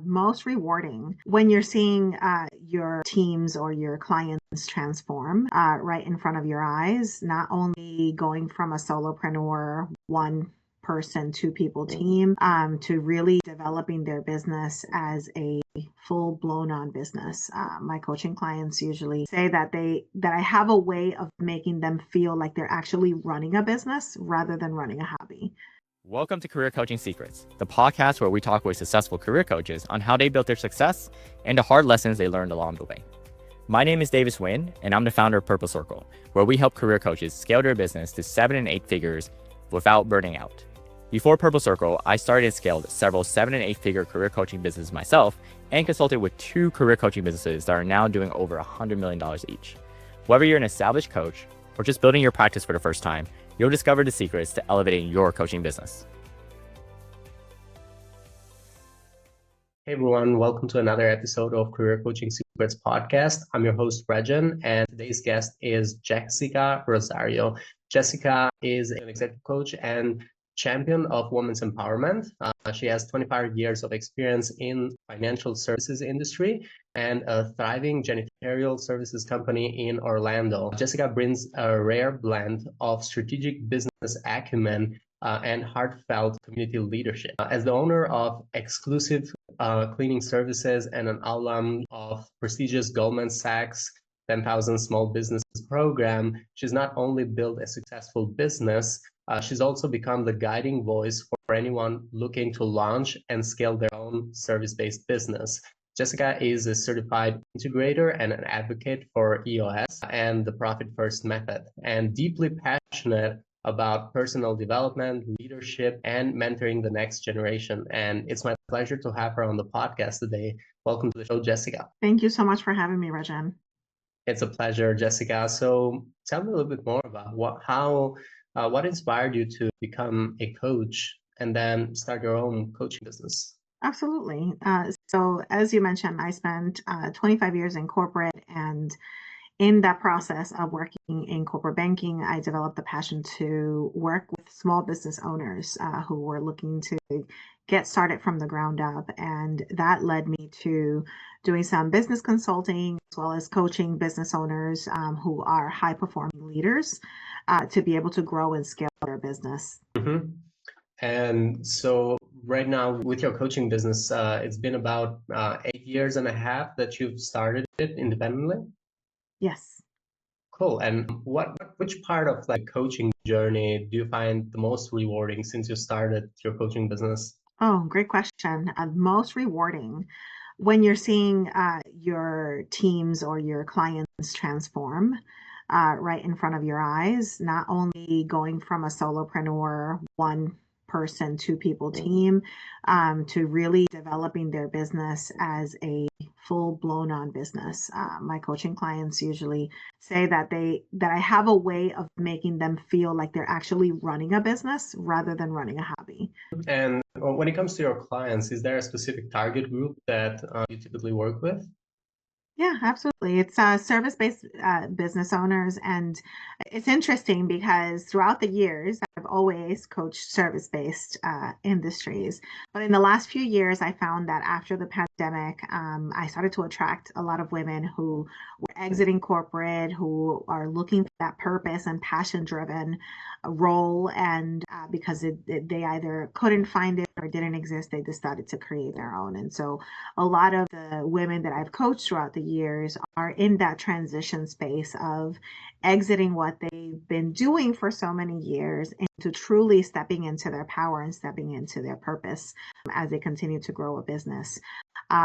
most rewarding when you're seeing your teams or your clients transform right in front of your eyes, not only going from a solopreneur, one person, two people team, to really developing their business as a full blown on business. My coaching clients usually say that I have a way of making them feel like they're actually running a business rather than running a hobby. Welcome to Career Coaching Secrets, the podcast where we talk with successful career coaches on how they built their success and the hard lessons they learned along the way. My name is Davis Nguyen, and I'm the founder of Purple Circle, where we help career coaches scale their business to 7 and 8 figures without burning out. Before Purple Circle, I started and scaled several 7 and 8 figure career coaching businesses myself and consulted with 2 career coaching businesses that are now doing over $100 million each. Whether you're an established coach or just building your practice for the first time, you'll discover the secrets to elevating your coaching business. Hey everyone, welcome to another episode of Career Coaching Secrets podcast. I'm your host, Regan, and today's guest is Jessica Rosario. Jessica is an executive coach and champion of women's empowerment. She has 25 years of experience in financial services industry and a thriving janitorial services company in Orlando. Jessica brings a rare blend of strategic business acumen and heartfelt community leadership. As the owner of exclusive cleaning services and an alum of prestigious Goldman Sachs 10,000 Small Business Program, she's not only built a successful business, she's also become the guiding voice for anyone looking to launch and scale their own service-based business. Jessica is a certified integrator and an advocate for EOS and the Profit First method, and deeply passionate about personal development, leadership, and mentoring the next generation. And it's my pleasure to have her on the podcast today. Welcome to the show, Jessica. Thank you so much for having me, Regan. It's a pleasure, Jessica. So tell me a little bit more about what inspired you to become a coach and then start your own coaching business? Absolutely. So as you mentioned, I spent 25 years in corporate, and in that process of working in corporate banking, I developed the passion to work with small business owners who were looking to get started from the ground up. And that led me to doing some business consulting as well as coaching business owners who are high performing leaders to be able to grow and scale their business. Mm-hmm. And so right now with your coaching business, it's been about 8 years and a half that you've started it independently? Yes. Cool. And which part of the coaching journey do you find the most rewarding since you started your coaching business? Oh, great question. Most rewarding when you're seeing your teams or your clients transform right in front of your eyes, not only going from a solopreneur, one person, two people team, to really developing their business as a full blown on business. My coaching clients usually say that I have a way of making them feel like they're actually running a business rather than running a hobby. And when it comes to your clients, is there a specific target group that you typically work with? Yeah, absolutely. It's service-based business owners, and it's interesting because throughout the years, I've always coached service-based industries. But in the last few years, I found that after the pandemic, I started to attract a lot of women who were exiting corporate, who are looking for that purpose and passion-driven role, and because they either couldn't find it or didn't exist, they decided to create their own. And so a lot of the women that I've coached throughout the years are in that transition space of exiting what they've been doing for so many years into truly stepping into their power and stepping into their purpose as they continue to grow a business.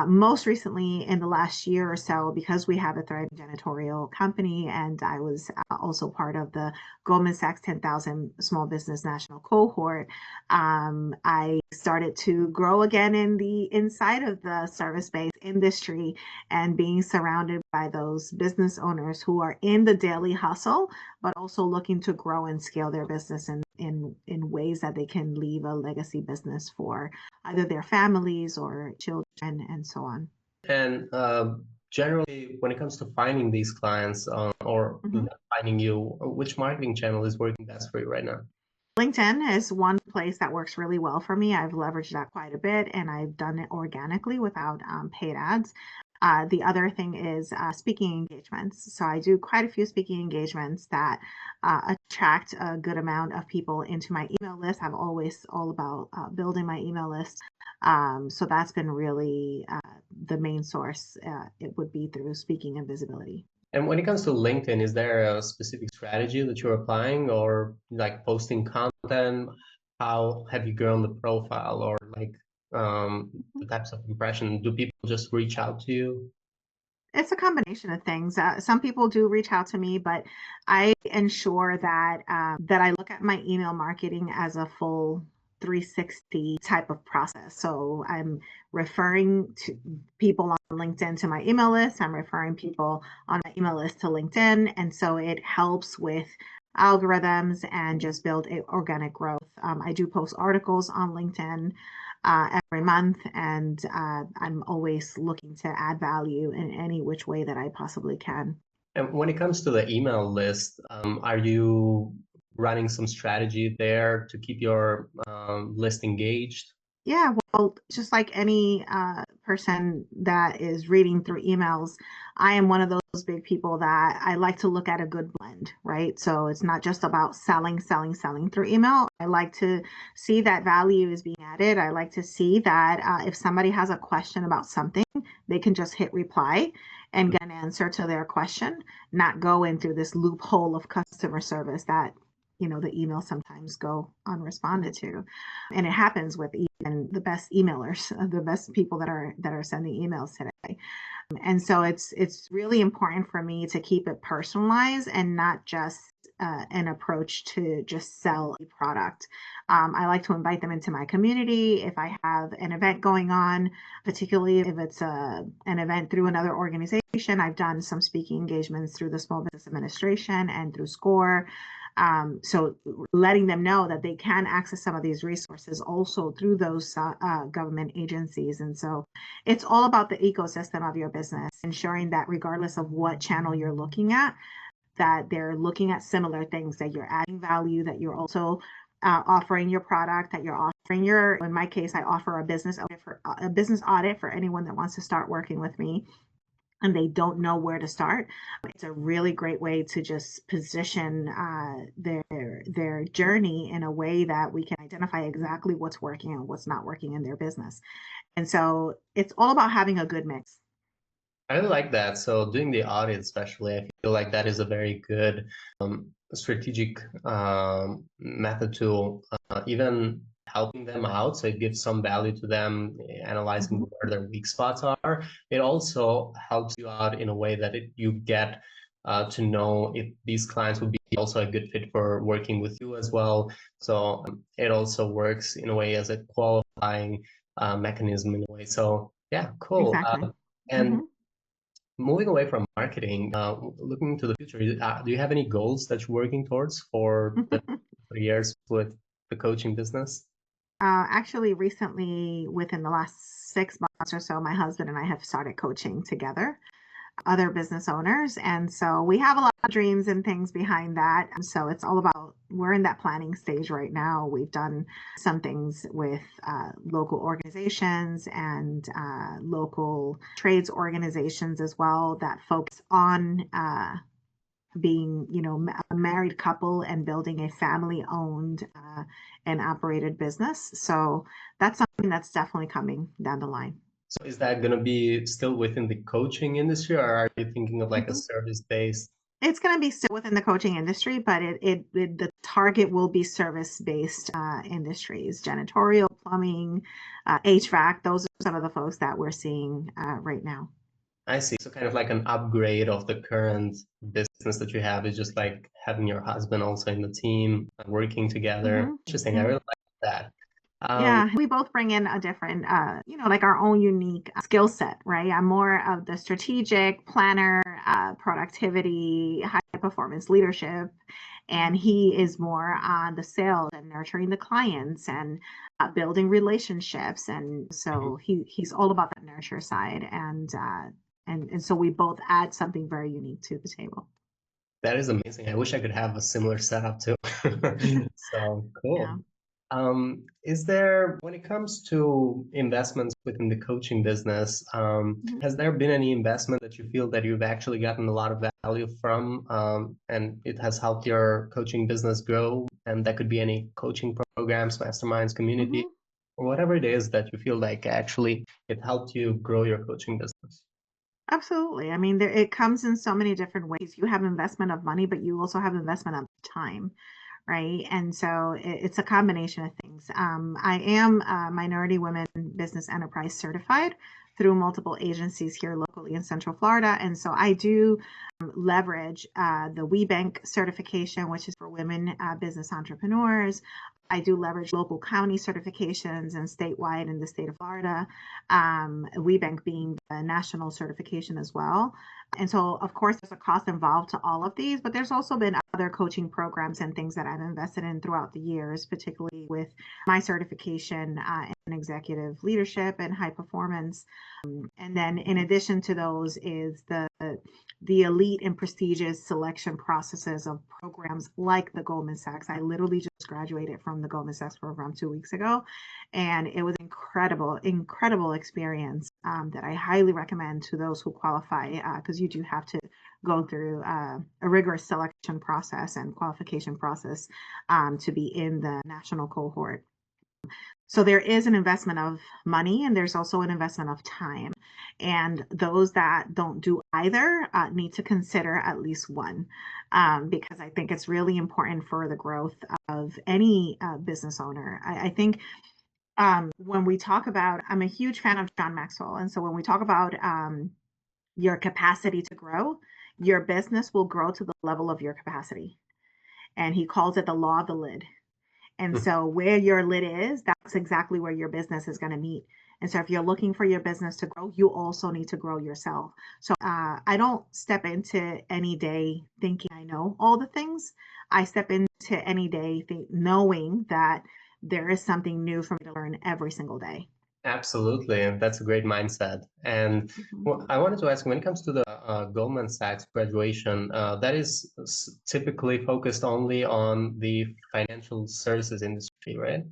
Most recently, in the last year or so, because we have a thriving janitorial company, and I was also part of the Goldman Sachs 10,000 Small Business National Cohort, I started to grow again in the inside of the service-based industry and being surrounded by those business owners who are in the daily hustle, but also looking to grow and scale their business in ways that they can leave a legacy business for either their families or children and so on. And generally, when it comes to finding these clients or finding you, which marketing channel is working best for you right now? LinkedIn is one place that works really well for me. I've leveraged that quite a bit, and I've done it organically without paid ads. The other thing is speaking engagements. So I do quite a few speaking engagements that attract a good amount of people into my email list. I'm always all about building my email list. So that's been really the main source. It would be through speaking and visibility. And when it comes to LinkedIn, is there a specific strategy that you're applying or like posting content? How have you grown the profile or like the types of impression? Do people just reach out to you? It's a combination of things. Some people do reach out to me, but I ensure that that I look at my email marketing as a full 360 type of process. So I'm referring to people on LinkedIn to my email list. I'm referring people on my email list to LinkedIn, and so it helps with algorithms and just build a organic growth. I do post articles on LinkedIn every month, and I'm always looking to add value in any which way that I possibly can. And when it comes to the email list, are you running some strategy there to keep your list engaged? Yeah, well, just like any person that is reading through emails, I am one of those big people that I like to look at a good blend, right? So it's not just about selling, selling, selling through email. I like to see that value is being added. I like to see that if somebody has a question about something, they can just hit reply and get an answer to their question, not go in through this loophole of customer service that the emails sometimes go unresponded to, and it happens with even the best emailers, the best people that are sending emails today. And so it's really important for me to keep it personalized and not just an approach to just sell a product. I like to invite them into my community. If I have an event going on, particularly if it's an event through another organization, I've done some speaking engagements through the Small Business Administration and through SCORE. So letting them know that they can access some of these resources also through those government agencies. And so it's all about the ecosystem of your business, ensuring that regardless of what channel you're looking at, that they're looking at similar things, that you're adding value, that you're also offering your product, that you're offering in my case, I offer a business audit for anyone that wants to start working with me and they don't know where to start. It's a really great way to just position their journey in a way that we can identify exactly what's working and what's not working in their business. And so it's all about having a good mix. I really like that. So doing the audit, especially, I feel like that is a very good strategic method to even helping them out. So it gives some value to them, analyzing where their weak spots are. It also helps you out in a way that you get to know if these clients would be also a good fit for working with you as well. So it also works in a way as a qualifying mechanism in a way. So yeah, cool. Exactly. And moving away from marketing, looking to the future, do you have any goals that you're working towards for the years with the coaching business? Actually, recently, within the last 6 months or so, my husband and I have started coaching together other business owners. And so we have a lot of dreams and things behind that. And so it's all about, we're in that planning stage right now. We've done some things with local organizations and local trades organizations as well that focus on being, a married couple and building a family-owned and operated business. So that's something that's definitely coming down the line. So is that going to be still within the coaching industry, or are you thinking of like a Mhm. service-based? It's going to be still within the coaching industry, but the target will be service-based industries, janitorial, plumbing, HVAC. Those are some of the folks that we're seeing right now. I see. So kind of like an upgrade of the current business that you have is just like having your husband also in the team, working together. Interesting. I Mm-hmm. really like that. Yeah, we both bring in a different, like our own unique skill set, right? I'm more of the strategic planner, productivity, high performance leadership, and he is more on the sales and nurturing the clients and building relationships. And so he's all about that nurture side, and so we both add something very unique to the table. That is amazing. I wish I could have a similar setup too. So Yeah. cool. Is there, when it comes to investments within the coaching business, Mhm. has there been any investment that you feel that you've actually gotten a lot of value from, and it has helped your coaching business grow? And that could be any coaching programs, masterminds, community, Mhm. or whatever it is that you feel like actually it helped you grow your coaching business. Absolutely. I mean, it comes in so many different ways. You have investment of money, but you also have investment of time, right? And so it's a combination of things. I am Minority Women Business Enterprise certified through multiple agencies here locally in Central Florida. And so I do leverage the WeBank certification, which is for women business entrepreneurs. I do leverage local county certifications and statewide in the state of Florida, WeBank being the national certification as well. And so, of course, there's a cost involved to all of these, but there's also been other coaching programs and things that I've invested in throughout the years, particularly with my certification in executive leadership and high performance. And then, in addition to those, is the elite and prestigious selection processes of programs like the Goldman Sachs. I literally just graduated from the Goldman Sachs program 2 weeks ago, and it was incredible experience that I highly recommend to those who qualify, because you do have to go through a rigorous selection process and qualification process to be in the national cohort. So there is an investment of money and there's also an investment of time. And those that don't do either need to consider at least one, because I think it's really important for the growth of any business owner. I think when we talk about, I'm a huge fan of John Maxwell. And so when we talk about your capacity to grow, your business will grow to the level of your capacity. And he calls it the law of the lid. And so where your lid is, that's exactly where your business is going to meet. And so if you're looking for your business to grow, you also need to grow yourself. So I don't step into any day thinking I know all the things. I step into any day knowing that there is something new for me to learn every single day. Absolutely, and that's a great mindset. And Mhm. well, I wanted to ask, when it comes to the Goldman Sachs graduation, that is typically focused only on the financial services industry, right?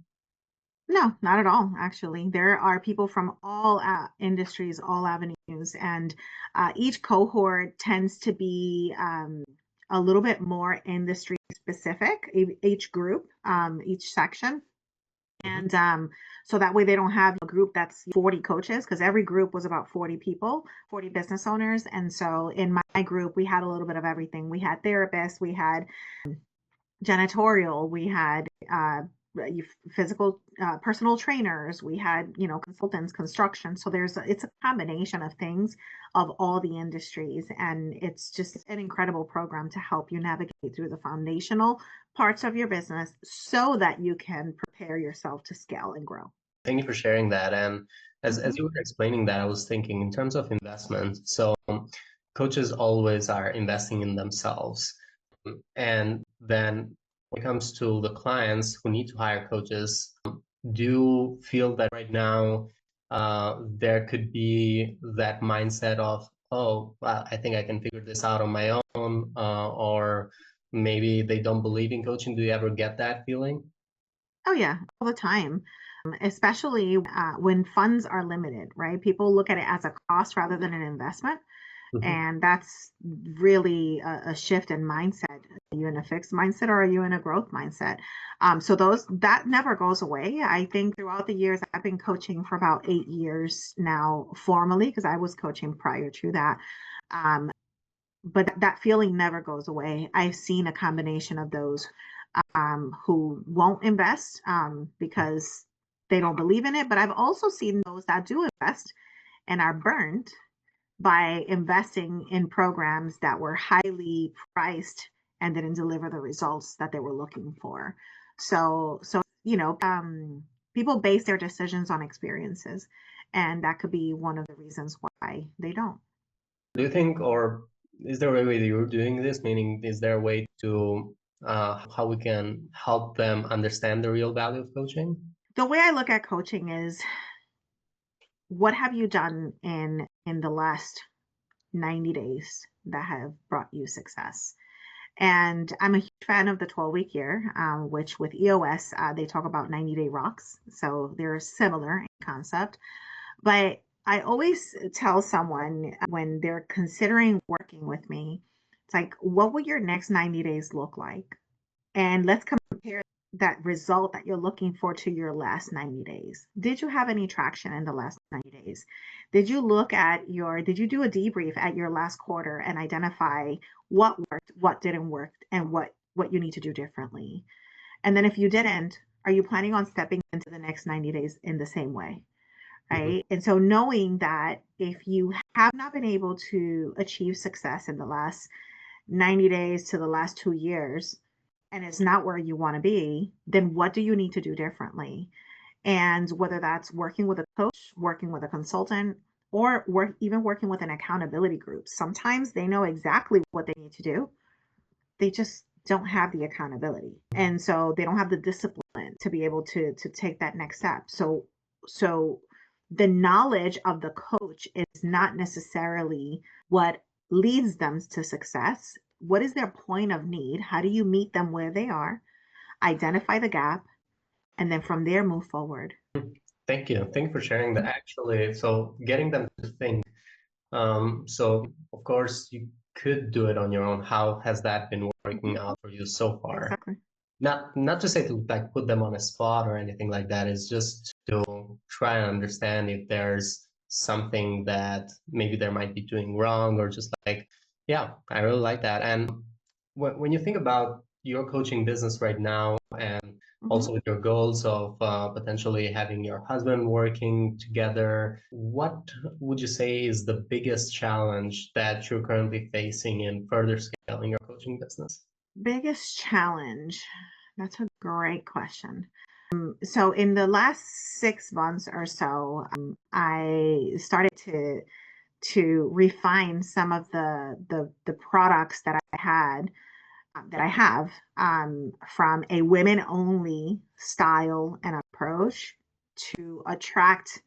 No, not at all, actually. There are people from all industries, all avenues, and each cohort tends to be a little bit more industry specific, each group, each section. Mhm. And so that way they don't have a group that's 40 coaches, because every group was about 40 people, 40 business owners. And so in my group, we had a little bit of everything. We had therapists, we had janitorial, we had physical personal trainers, we had consultants, construction. So it's a combination of things of all the industries, and it's just an incredible program to help you navigate through the foundational parts of your business so that you can prepare yourself to scale and grow. Thank you for sharing that. And as Hmm. you were explaining that, I was thinking in terms of investment. So coaches always are investing in themselves. And then when it comes to the clients who need to hire coaches, do you feel that right now there could be that mindset of, oh, well, I think I can figure this out on my own, or maybe they don't believe in coaching? Do you ever get that feeling? Oh yeah, all the time. Especially when funds are limited, right? People look at it as a cost rather than an investment. Mhm. And that's really a shift in mindset. Are you in a fixed mindset or are you in a growth mindset? So that never goes away. I think throughout the years, I've been coaching for about 8 years now formally, because I was coaching prior to that. Um, but that feeling never goes away. I've seen a combination of those who won't invest because they don't believe in it. But I've also seen those that do invest and are burned by investing in programs that were highly priced and didn't deliver the results that they were looking for. So people base their decisions on experiences, and that could be one of the reasons why they don't. Do you think, or is there a way that you're doing this? Meaning, is there a way to how we can help them understand the real value of coaching? The way I look at coaching is, what have you done in the last 90 days that have brought you success? And I'm a huge fan of the 12-week year, which with EOS, they talk about 90-day rocks. So they're similar in concept. But I always tell someone when they're considering working with me, it's like, what would your next 90 days look like? And let's compare that result that you're looking for to your last 90 days. Did you have any traction in the last 90 days? Did you do a debrief at your last quarter and identify what worked, what didn't work, and what you need to do differently? And then if you didn't, are you planning on stepping into the next 90 days in the same way? Mhm. Right. And so knowing that if you have not been able to achieve success in the last 90 days to the last 2 years, and it's not where you want to be, then what do you need to do differently? And whether that's working with a coach, working with a consultant, or even working with an accountability group, sometimes they know exactly what they need to do. They just don't have the accountability. And so they don't have the discipline to be able to take that next step. So the knowledge of the coach is not necessarily what leads them to success. What is their point of need? How do you meet them where they are? Identify the gap, and then from there move forward. Thank you. Thank you for sharing that. Actually, so getting them to think. So of course you could do it on your own. How has that been Mhm. working out for you so far? Exactly. Not to say to like put them on a spot or anything like that. It's just to try and understand if there's something that maybe they might be doing wrong or just like, yeah, I really like that. And when you think about your coaching business right now and Hmm. also with your goals of potentially having your husband working together, what would you say is the biggest challenge that you're currently facing in further scaling your coaching business? Biggest challenge. That's a great question. So in the last 6 months or so, I started to refine some of the products that I had that I have from a women only style and approach to attract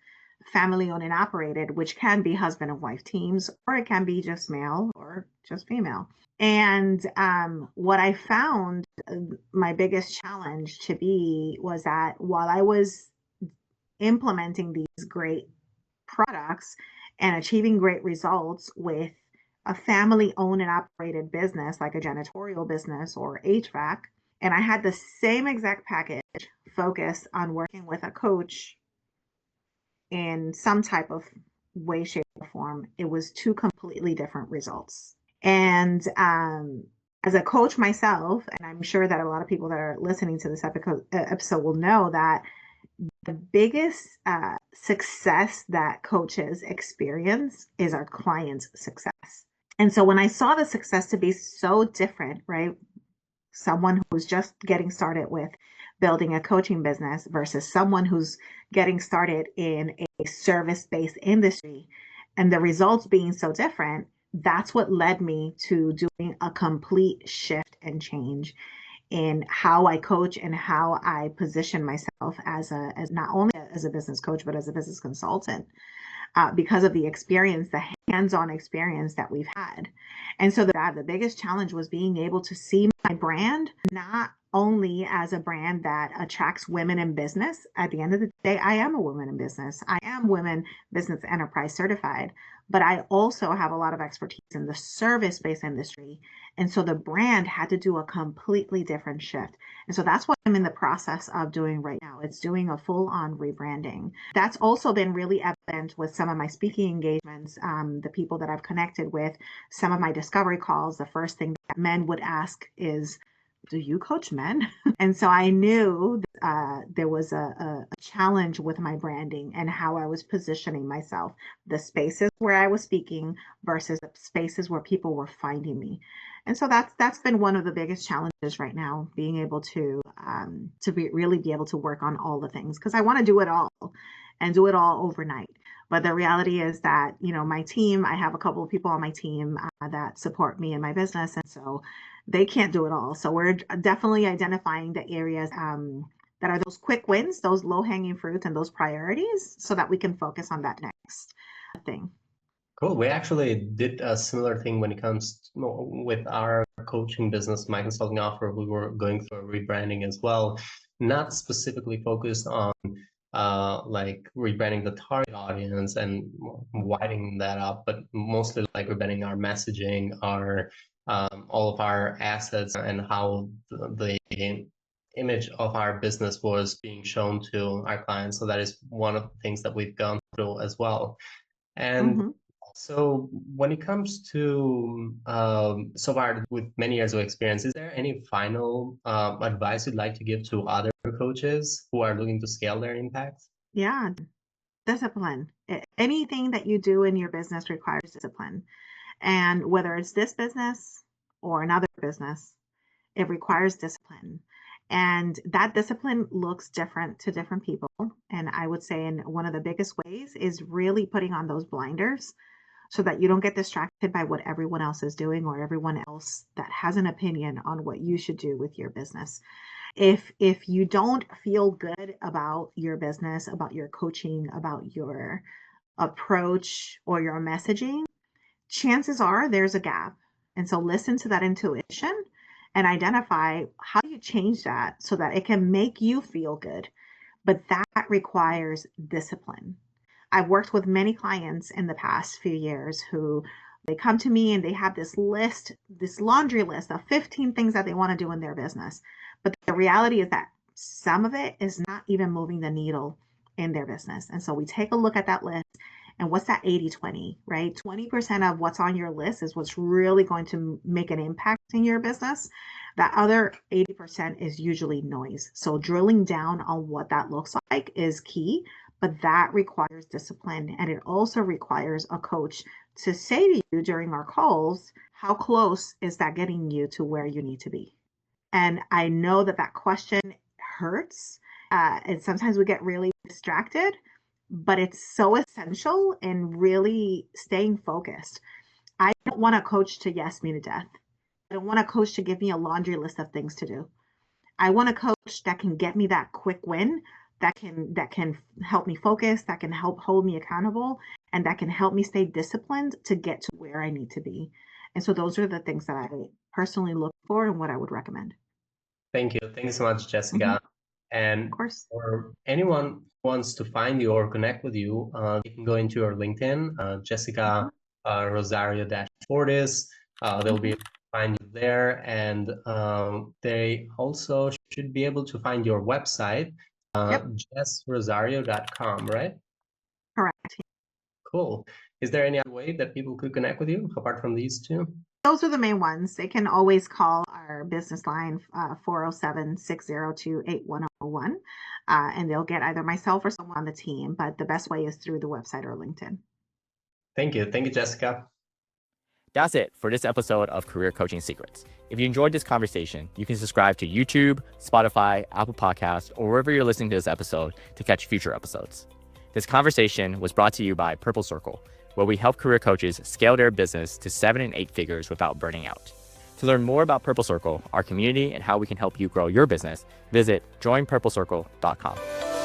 family owned and operated, which can be husband and wife teams, or it can be just male or just female. And what I found my biggest challenge to be was that while I was implementing these great products and achieving great results with a family owned and operated business like a janitorial business or HVAC. And I had the same exact package focus on working with a coach in some type of way, shape, or form. It was two completely different results. And as a coach myself, and I'm sure that a lot of people that are listening to this episode will know that the biggest success that coaches experience is our clients' success. And so when I saw the success to be so different, right? Someone who's just getting started with building a coaching business versus someone who's getting started in a service based industry, and the results being so different, that's what led me to doing a complete shift and change in how I coach and how I position myself as not only as a business coach but as a business consultant because of the experience, the hands-on experience that we've had. And so the biggest challenge was being able to see my brand not only as a brand that attracts women in business. At the end of the day, I am a woman in business. I am women business enterprise certified, but I also have a lot of expertise in the service-based industry. And so the brand had to do a completely different shift. And so that's what I'm in the process of doing right now. It's doing a full on rebranding. That's also been really evident with some of my speaking engagements, the people that I've connected with, some of my discovery calls. The first thing that men would ask is, do you coach men? And so I knew there was a challenge with my branding and how I was positioning myself, the spaces where I was speaking versus the spaces where people were finding me. And so that's been one of the biggest challenges right now, being able to really be able to work on all the things because I want to do it all and do it all overnight. But the reality is that, my team, I have a couple of people on my team that support me in my business. And so they can't do it all. So we're definitely identifying the areas that are those quick wins, those low hanging fruits, and those priorities so that we can focus on that next thing. Cool. We actually did a similar thing when it comes to, with our coaching business, my consulting offer. We were going through a rebranding as well, not specifically focused on like rebranding the target audience and widening that up, but mostly like rebranding our messaging, our all of our assets, and how the image of our business was being shown to our clients. So that is one of the things that we've gone through as well. And Hmm. so when it comes to so far with many years of experience, is there any final advice you'd like to give to other coaches who are looking to scale their impact? Yeah, discipline. Anything that you do in your business requires discipline. And whether it's this business or another business, it requires discipline. And that discipline looks different to different people. And I would say, in one of the biggest ways, is really putting on those blinders so that you don't get distracted by what everyone else is doing or everyone else that has an opinion on what you should do with your business. If you don't feel good about your business, about your coaching, about your approach or your messaging, chances are there's a gap. And so listen to that intuition and identify how do you change that so that it can make you feel good. But that requires discipline. I've worked with many clients in the past few years who they come to me and they have this list, this laundry list of 15 things that they want to do in their business. But the reality is that some of it is not even moving the needle in their business. And so we take a look at that list and what's that 80/20, right? 20% of what's on your list is what's really going to make an impact in your business. That other 80% is usually noise. So drilling down on what that looks like is key, but that requires discipline. And it also requires a coach to say to you during our calls, how close is that getting you to where you need to be? And I know that that question hurts. And sometimes we get really distracted, but it's so essential in really staying focused. I don't want a coach to yes me to death. I don't want a coach to give me a laundry list of things to do. I want a coach that can get me that quick win, that can help me focus, that can help hold me accountable, and that can help me stay disciplined to get to where I need to be. And so those are the things that I personally look for and what I would recommend. Thank you. Thank you so much, Hmm. Jessica. Of And course. for anyone who wants to find you or connect with you, you can go into your LinkedIn, Hmm. Jessica Rosario-Fortis. They'll be Hmm. able to find you there. And they also should be able to find your website, Yep. jessrosario.com, right? Correct. Cool. Is there any other way that people could connect with you apart from these two? Those are the main ones. They can always call our business line, 407-602-8101, and they'll get either myself or someone on the team. But the best way is through the website or LinkedIn. Thank you. Thank you, Jessica. That's it for this episode of Career Coaching Secrets. If you enjoyed this conversation, you can subscribe to YouTube, Spotify, Apple Podcasts, or wherever you're listening to this episode to catch future episodes. This conversation was brought to you by Purple Circle, where we help career coaches scale their business to 7 and 8 figures without burning out. To learn more about Purple Circle, our community, and how we can help you grow your business, visit joinpurplecircle.com.